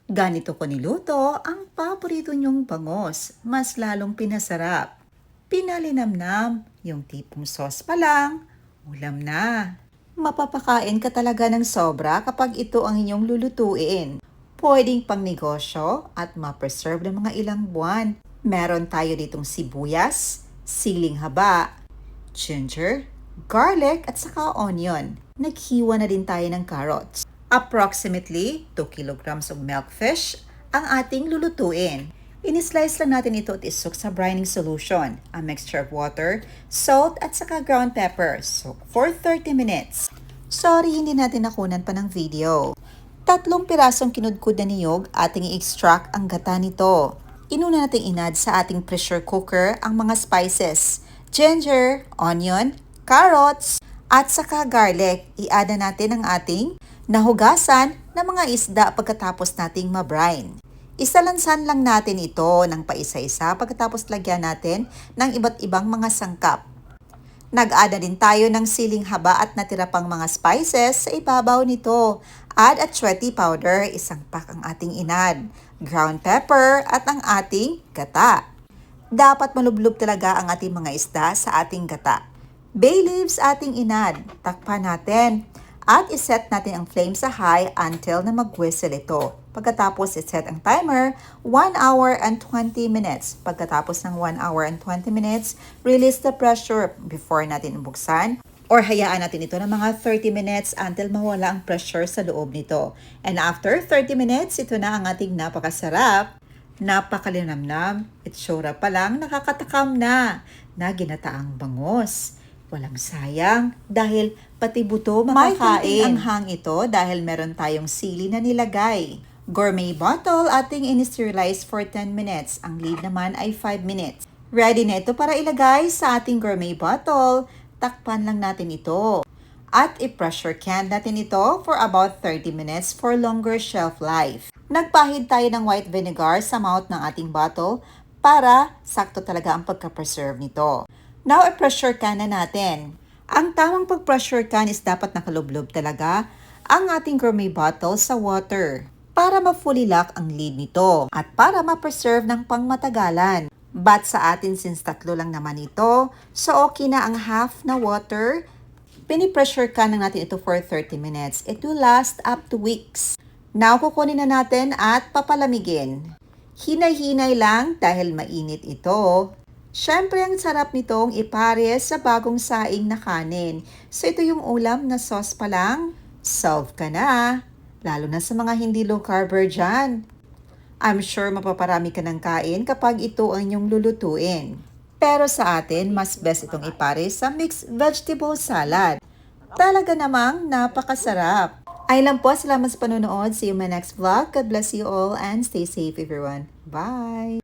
Ganito ko niluto ang paborito niyong bangos, mas lalong pinasarap. Pinalinamnam, yung tipong sauce pa lang, ulam na. Mapapakain ka talaga ng sobra kapag ito ang inyong lulutuin. Pwedeng pang negosyo at ma-preserve ng mga ilang buwan. Meron tayo ditong sibuyas, siling haba, ginger, garlic at saka onion. Naghiwa na din tayo ng carrots. Approximately 2 kilograms of milkfish ang ating lulutuin. Inislice lang natin ito at isok sa brining solution. A mixture of water, salt at saka ground pepper. So for 30 minutes. Sorry, hindi natin nakunan pa ng video. 3 pirasong kinudkud na niyog ating i-extract ang gata nito. Inuna natin inad sa ating pressure cooker ang mga spices. Ginger, onion, carrots, at saka garlic. I-add natin ang ating nahugasan ng mga isda pagkatapos nating ma-brine. Isalansan lang natin ito ng paisa-isa pagkatapos lagyan natin ng iba't ibang mga sangkap. Nag-add din tayo ng siling haba at natira pang mga spices sa ibabaw nito. Add achweti powder, 1 pack ang ating inad, ground pepper at ang ating gata. Dapat malublob talaga ang ating mga isda sa ating gata. Bay leaves ating inad, takpan natin. At iset natin ang flame sa high until na mag-whistle ito. Pagkatapos iset ang timer, 1 hour and 20 minutes. Pagkatapos ng 1 hour and 20 minutes, release the pressure before natin buksan. Or hayaan natin ito ng mga 30 minutes until mawala ang pressure sa loob nito. And after 30 minutes, ito na ang ating napakasarap, napakalinamnam, itsura pa lang nakakatakam na ginataang bangos. Walang sayang dahil pati buto makakain. May ang hang ito dahil meron tayong sili na nilagay. Gourmet bottle ating in-sterilize for 10 minutes. Ang lead naman ay 5 minutes. Ready na ito para ilagay sa ating gourmet bottle. Takpan lang natin ito. At i-pressure can natin ito for about 30 minutes for longer shelf life. Nagpahid tayo ng white vinegar sa mouth ng ating bottle para sakto talaga ang pagka-preserve nito. Now, i-pressure can na natin. Ang tamang pag-pressure can is dapat nakalublob talaga ang ating gourmet bottle sa water para ma-fully lock ang lid nito at para ma-preserve ng pangmatagalan. But sa atin, since 3 lang naman ito, so okay na ang half na water. Pini-pressure can na natin ito for 30 minutes. It will last up to weeks. Now, kukunin na natin at papalamigin. Hinay-hinay lang dahil mainit ito. Siyempre, ang sarap nitong ipares sa bagong saing na kanin. So, ito yung ulam na sauce pa lang. Solve ka na. Lalo na sa mga hindi low carber dyan. I'm sure mapaparami ka ng kain kapag ito ang inyong lulutuin. Pero sa atin, mas best itong ipares sa mixed vegetable salad. Talaga namang napakasarap. Ay lang po, salamat sa panonood. See you in my next vlog. God bless you all and stay safe everyone. Bye!